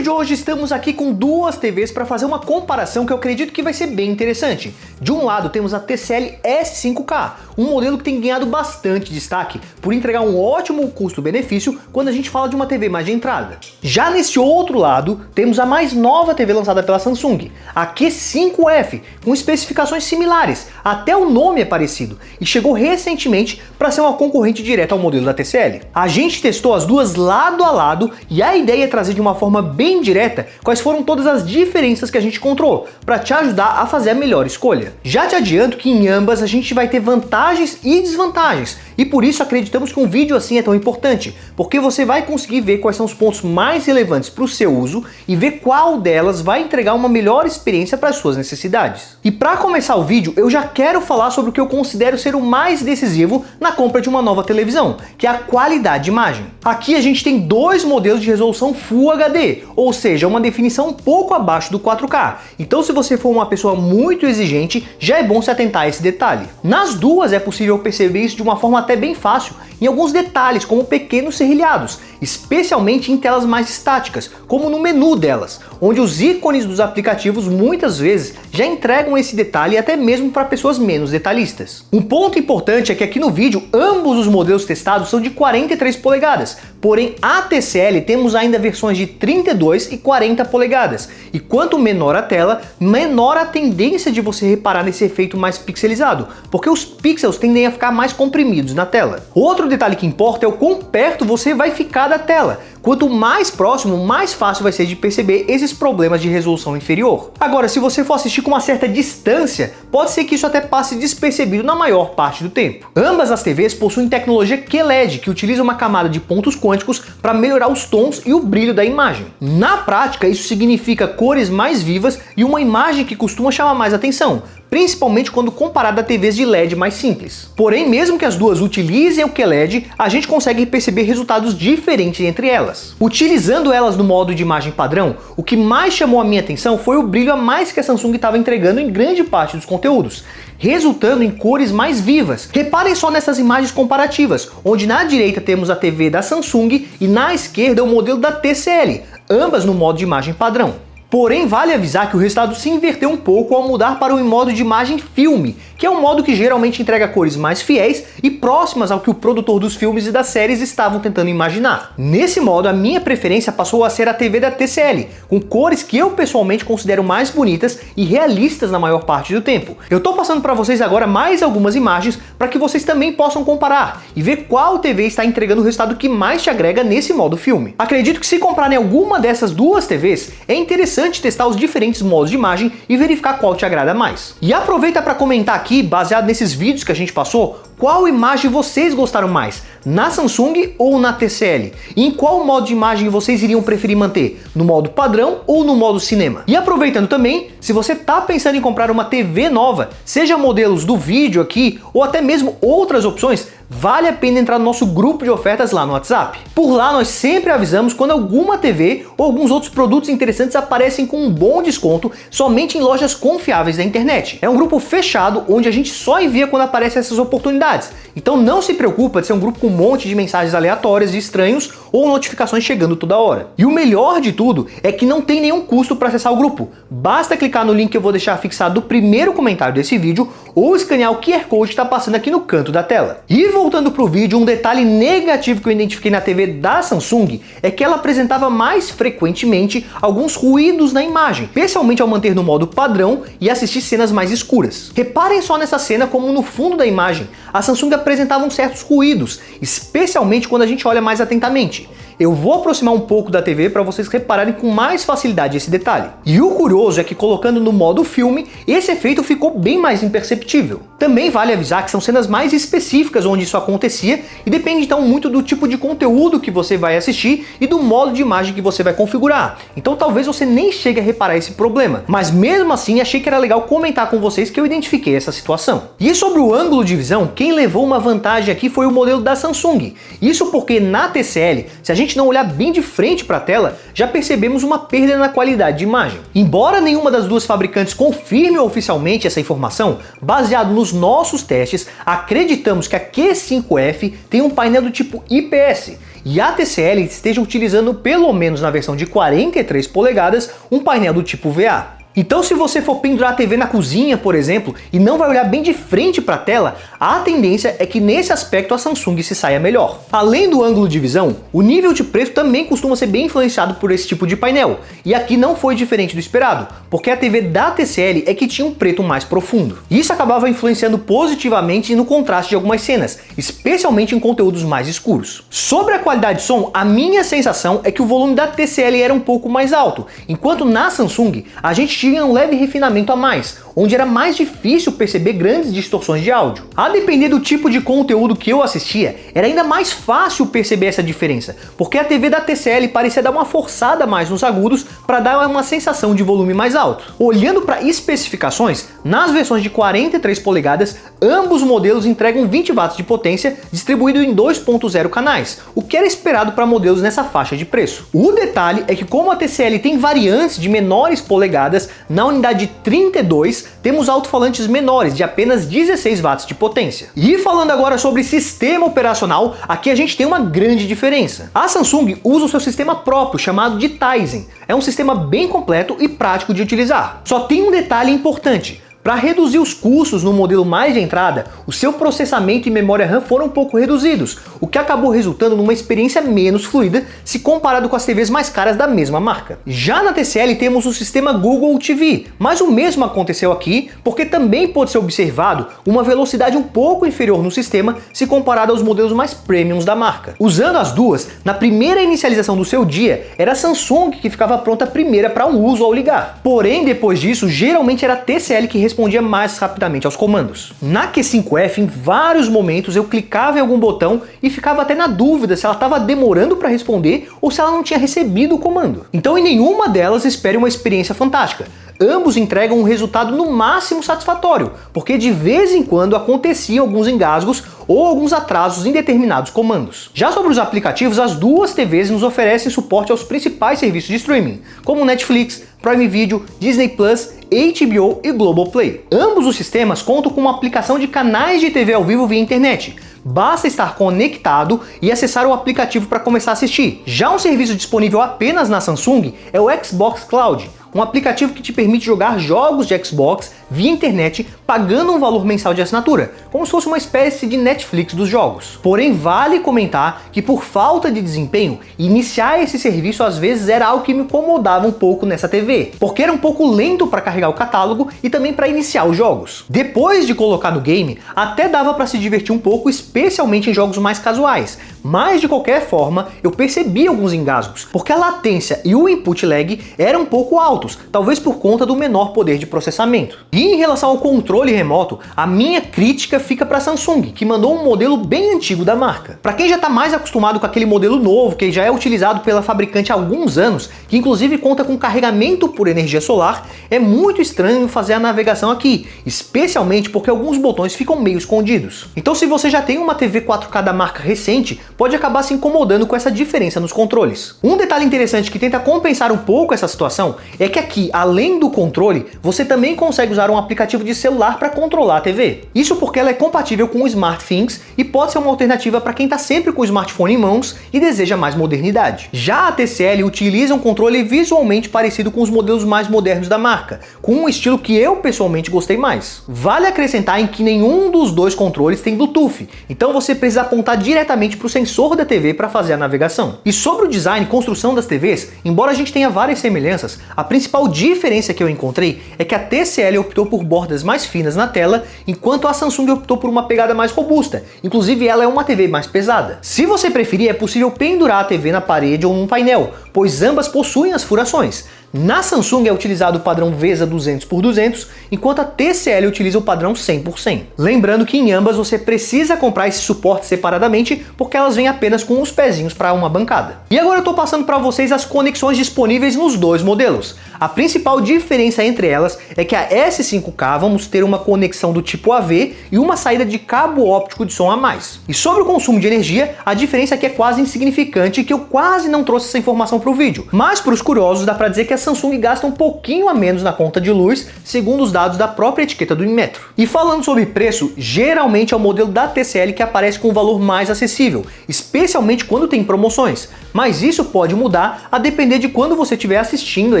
vídeo de hoje estamos aqui com duas TVs para fazer uma comparação que eu acredito que vai ser bem interessante. De um lado temos a TCL S5K, um modelo que tem ganhado bastante destaque por entregar um ótimo custo-benefício quando a gente fala de uma TV mais de entrada. Já nesse outro lado temos a mais nova TV lançada pela Samsung, a Q5F, com especificações similares, até o nome é parecido, e chegou recentemente para ser uma concorrente direta ao modelo da TCL. A gente testou as duas lado a lado e a ideia é trazer de uma forma bem direta quais foram todas as diferenças que a gente encontrou, para te ajudar a fazer a melhor escolha. Já te adianto que em ambas a gente vai ter vantagens e desvantagens, e por isso acreditamos que um vídeo assim é tão importante, porque você vai conseguir ver quais são os pontos mais relevantes para o seu uso e ver qual delas vai entregar uma melhor experiência para as suas necessidades. E para começar o vídeo, eu já quero falar sobre o que eu considero ser o mais decisivo na compra de uma nova televisão, que é a qualidade de imagem. Aqui a gente tem dois modelos de resolução Full HD, ou seja, uma definição um pouco abaixo do 4K. Então se você for uma pessoa muito exigente, já é bom se atentar a esse detalhe. Nas duas é possível perceber isso de uma forma até bem fácil, em alguns detalhes como pequenos serrilhados, especialmente em telas mais estáticas, como no menu delas, onde os ícones dos aplicativos muitas vezes já entregam esse detalhe até mesmo para pessoas menos detalhistas. Um ponto importante é que aqui no vídeo ambos os modelos testados são de 43 polegadas, porém a TCL temos ainda versões de 32 e 40 polegadas, e quanto menor a tela, menor a tendência de você reparar nesse efeito mais pixelizado, porque os pixels tendem a ficar mais comprimidos na tela. Outro detalhe que importa é o quão perto você vai ficar da tela. Quanto mais próximo, mais fácil vai ser de perceber esses problemas de resolução inferior. Agora, se você for assistir com uma certa distância, pode ser que isso até passe despercebido na maior parte do tempo. Ambas as TVs possuem tecnologia QLED, que utiliza uma camada de pontos quânticos para melhorar os tons e o brilho da imagem. Na prática, isso significa cores mais vivas e uma imagem que costuma chamar mais atenção, principalmente quando comparada a TVs de LED mais simples. Porém, mesmo que as duas utilizem o QLED, a gente consegue perceber resultados diferentes entre elas. Utilizando elas no modo de imagem padrão, o que mais chamou a minha atenção foi o brilho a mais que a Samsung estava entregando em grande parte dos conteúdos, resultando em cores mais vivas. Reparem só nessas imagens comparativas, onde na direita temos a TV da Samsung e na esquerda o modelo da TCL, ambas no modo de imagem padrão. Porém, vale avisar que o resultado se inverteu um pouco ao mudar para o modo de imagem filme, que é um modo que geralmente entrega cores mais fiéis e próximas ao que o produtor dos filmes e das séries estavam tentando imaginar. Nesse modo, a minha preferência passou a ser a TV da TCL, com cores que eu pessoalmente considero mais bonitas e realistas na maior parte do tempo. Eu tô passando para vocês agora mais algumas imagens para que vocês também possam comparar e ver qual TV está entregando o resultado que mais te agrega nesse modo filme. Acredito que se comprarem alguma dessas duas TVs, é interessante testar os diferentes modos de imagem e verificar qual te agrada mais. E aproveita para comentar aqui, baseado nesses vídeos que a gente passou, qual imagem vocês gostaram mais, na Samsung ou na TCL? E em qual modo de imagem vocês iriam preferir manter, no modo padrão ou no modo cinema? E aproveitando também, se você tá pensando em comprar uma TV nova, seja modelos do vídeo aqui ou até mesmo outras opções, vale a pena entrar no nosso grupo de ofertas lá no WhatsApp. Por lá nós sempre avisamos quando alguma TV ou alguns outros produtos interessantes aparecem com um bom desconto somente em lojas confiáveis da internet. É um grupo fechado onde a gente só envia quando aparecem essas oportunidades. Então não se preocupa de ser um grupo com um monte de mensagens aleatórias de estranhos ou notificações chegando toda hora. E o melhor de tudo é que não tem nenhum custo para acessar o grupo. Basta clicar no link que eu vou deixar fixado no primeiro comentário desse vídeo ou escanear o QR Code que está passando aqui no canto da tela. E voltando para o vídeo, um detalhe negativo que eu identifiquei na TV da Samsung é que ela apresentava mais frequentemente alguns ruídos na imagem, especialmente ao manter no modo padrão e assistir cenas mais escuras. Reparem só nessa cena como no fundo da imagem a Samsung apresentava certos ruídos, especialmente quando a gente olha mais atentamente. Eu vou aproximar um pouco da TV para vocês repararem com mais facilidade esse detalhe. E o curioso é que colocando no modo filme, esse efeito ficou bem mais imperceptível. Também vale avisar que são cenas mais específicas onde isso acontecia e depende então muito do tipo de conteúdo que você vai assistir e do modo de imagem que você vai configurar. Então talvez você nem chegue a reparar esse problema, mas mesmo assim achei que era legal comentar com vocês que eu identifiquei essa situação. E sobre o ângulo de visão, quem levou uma vantagem aqui foi o modelo da Samsung. Isso porque na TCL, se a gente não olhar bem de frente para a tela, já percebemos uma perda na qualidade de imagem. Embora nenhuma das duas fabricantes confirme oficialmente essa informação, baseado nos nossos testes, acreditamos que a Q5F tem um painel do tipo IPS. e a TCL esteja utilizando, pelo menos na versão de 43 polegadas, um painel do tipo VA. Então, se você for pendurar a TV na cozinha, por exemplo, e não vai olhar bem de frente para a tela, a tendência é que nesse aspecto a Samsung se saia melhor. Além do ângulo de visão, o nível de preço também costuma ser bem influenciado por esse tipo de painel, e aqui não foi diferente do esperado, porque a TV da TCL é que tinha um preto mais profundo. Isso acabava influenciando positivamente no contraste de algumas cenas, especialmente em conteúdos mais escuros. Sobre a qualidade de som, a minha sensação é que o volume da TCL era um pouco mais alto, enquanto na Samsung a gente tinha um leve refinamento a mais, onde era mais difícil perceber grandes distorções de áudio. A depender do tipo de conteúdo que eu assistia, era ainda mais fácil perceber essa diferença, porque a TV da TCL parecia dar uma forçada a mais nos agudos para dar uma sensação de volume mais alto. Olhando para especificações, nas versões de 43 polegadas, ambos modelos entregam 20 watts de potência distribuído em 2.0 canais, o que era esperado para modelos nessa faixa de preço. O detalhe é que como a TCL tem variantes de menores polegadas, na unidade de 32 temos alto-falantes menores de apenas 16 watts de potência. E falando agora sobre sistema operacional, aqui a gente tem uma grande diferença. A Samsung usa o seu sistema próprio chamado de Tizen. É um sistema bem completo e prático de utilizar. Só tem um detalhe importante. Para reduzir os custos no modelo mais de entrada, o seu processamento e memória RAM foram um pouco reduzidos, o que acabou resultando numa experiência menos fluida se comparado com as TVs mais caras da mesma marca. Já na TCL temos o sistema Google TV, mas o mesmo aconteceu aqui porque também pode ser observado uma velocidade um pouco inferior no sistema se comparado aos modelos mais premiums da marca. Usando as duas, na primeira inicialização do seu dia, era a Samsung que ficava pronta primeira para um uso ao ligar. Porém, depois disso, geralmente era a TCL que respondia mais rapidamente aos comandos. Na Q5F, em vários momentos eu clicava em algum botão e ficava até na dúvida se ela estava demorando para responder ou se ela não tinha recebido o comando. Então em nenhuma delas espere uma experiência fantástica. Ambos entregam um resultado no máximo satisfatório, porque de vez em quando aconteciam alguns engasgos ou alguns atrasos em determinados comandos. Já sobre os aplicativos, as duas TVs nos oferecem suporte aos principais serviços de streaming, como Netflix, Prime Video, Disney Plus, HBO e Globoplay. Ambos os sistemas contam com uma aplicação de canais de TV ao vivo via internet. Basta estar conectado e acessar o aplicativo para começar a assistir. Já um serviço disponível apenas na Samsung é o Xbox Cloud, um aplicativo que te permite jogar jogos de Xbox via internet pagando um valor mensal de assinatura, como se fosse uma espécie de Netflix dos jogos. Porém, vale comentar que por falta de desempenho, iniciar esse serviço às vezes era algo que me incomodava um pouco nessa TV, porque era um pouco lento para carregar o catálogo e também para iniciar os jogos. Depois de colocar no game, até dava para se divertir um pouco, especialmente em jogos mais casuais, mas de qualquer forma eu percebi alguns engasgos, porque a latência e o input lag eram um pouco altos, talvez por conta do menor poder de processamento. E em relação ao controle remoto, a minha crítica fica para a Samsung, que mandou um modelo bem antigo da marca. Para quem já está mais acostumado com aquele modelo novo, que já é utilizado pela fabricante há alguns anos, que inclusive conta com carregamento por energia solar, é muito estranho fazer a navegação aqui, especialmente porque alguns botões ficam meio escondidos. Então se você já tem uma TV 4K da marca recente, pode acabar se incomodando com essa diferença nos controles. Um detalhe interessante que tenta compensar um pouco essa situação é que aqui, além do controle, você também consegue usar um aplicativo de celular para controlar a TV. Isso porque ela é compatível com o SmartThings e pode ser uma alternativa para quem está sempre com o smartphone em mãos e deseja mais modernidade. Já a TCL utiliza um controle visualmente parecido com os modelos mais modernos da marca, com um estilo que eu pessoalmente gostei mais. Vale acrescentar em que nenhum dos dois controles tem Bluetooth, então você precisa apontar diretamente para o sensor da TV para fazer a navegação. E sobre o design e construção das TVs, embora a gente tenha várias semelhanças, a principal diferença que eu encontrei é que a TCL optou por bordas mais finas na tela, enquanto a Samsung optou por uma pegada mais robusta, inclusive ela é uma TV mais pesada. Se você preferir, é possível pendurar a TV na parede ou num painel, pois ambas possuem as furações. Na Samsung é utilizado o padrão VESA 200x200, enquanto a TCL utiliza o padrão 100x100. Lembrando que em ambas você precisa comprar esse suporte separadamente, porque elas vêm apenas com os pezinhos para uma bancada. E agora eu estou passando para vocês as conexões disponíveis nos dois modelos. A principal diferença entre elas é que a S5K vamos ter uma conexão do tipo AV e uma saída de cabo óptico de som a mais. E sobre o consumo de energia, a diferença aqui é quase insignificante, que eu quase não trouxe essa informação para o vídeo. Mas para os curiosos dá para dizer que a Samsung gasta um pouquinho a menos na conta de luz, segundo os dados da própria etiqueta do Inmetro. E falando sobre preço, geralmente é o modelo da TCL que aparece com um valor mais acessível, especialmente quando tem promoções, mas isso pode mudar a depender de quando você estiver assistindo a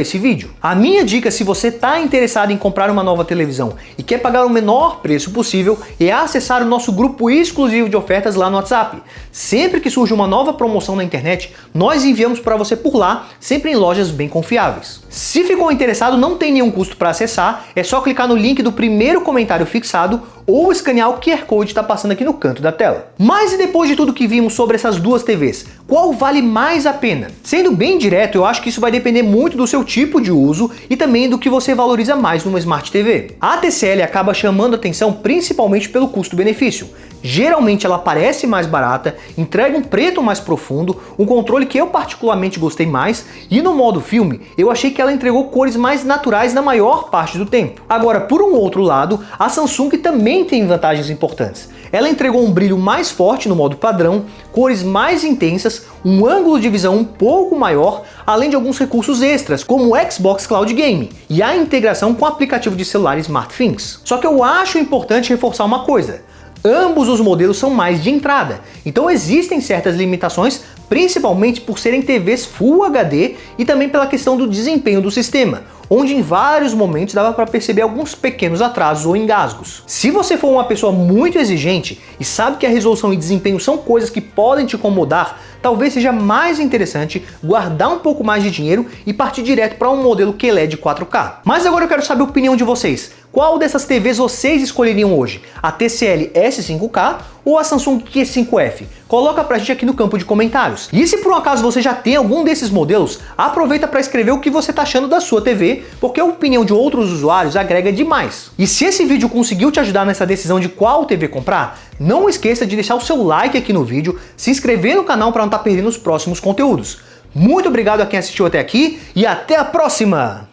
esse vídeo. A minha dica, se você está interessado em comprar uma nova televisão e quer pagar o menor preço possível, é acessar o nosso grupo exclusivo de ofertas lá no WhatsApp. Sempre que surge uma nova promoção na internet, nós enviamos para você por lá, sempre em lojas bem confiáveis. Se ficou interessado, não tem nenhum custo para acessar, é só clicar no link do primeiro comentário fixado ou escanear o QR Code que está passando aqui no canto da tela. Mas e depois de tudo que vimos sobre essas duas TVs, qual vale mais a pena? Sendo bem direto, eu acho que isso vai depender muito do seu tipo de uso e também do que você valoriza mais numa Smart TV. A TCL acaba chamando atenção principalmente pelo custo-benefício. Geralmente ela parece mais barata, entrega um preto mais profundo, um controle que eu particularmente gostei mais, e no modo filme eu achei que ela entregou cores mais naturais na maior parte do tempo. Agora, por um outro lado, a Samsung também tem vantagens importantes. Ela entregou um brilho mais forte no modo padrão, cores mais intensas, um ângulo de visão um pouco maior, além de alguns recursos extras, como o Xbox Cloud Gaming e a integração com o aplicativo de celular SmartThings. Só que eu acho importante reforçar uma coisa: ambos os modelos são mais de entrada, então existem certas limitações, principalmente por serem TVs Full HD e também pela questão do desempenho do sistema, onde em vários momentos dava para perceber alguns pequenos atrasos ou engasgos. Se você for uma pessoa muito exigente e sabe que a resolução e desempenho são coisas que podem te incomodar, talvez seja mais interessante guardar um pouco mais de dinheiro e partir direto para um modelo QLED 4K. Mas agora eu quero saber a opinião de vocês. Qual dessas TVs vocês escolheriam hoje? A TCL S5K ou a Samsung Q5F? Coloca pra gente aqui no campo de comentários. E se por um acaso você já tem algum desses modelos, aproveita para escrever o que você tá achando da sua TV, porque a opinião de outros usuários agrega demais. E se esse vídeo conseguiu te ajudar nessa decisão de qual TV comprar, não esqueça de deixar o seu like aqui no vídeo, se inscrever no canal para não estar perdendo os próximos conteúdos. Muito obrigado a quem assistiu até aqui e até a próxima!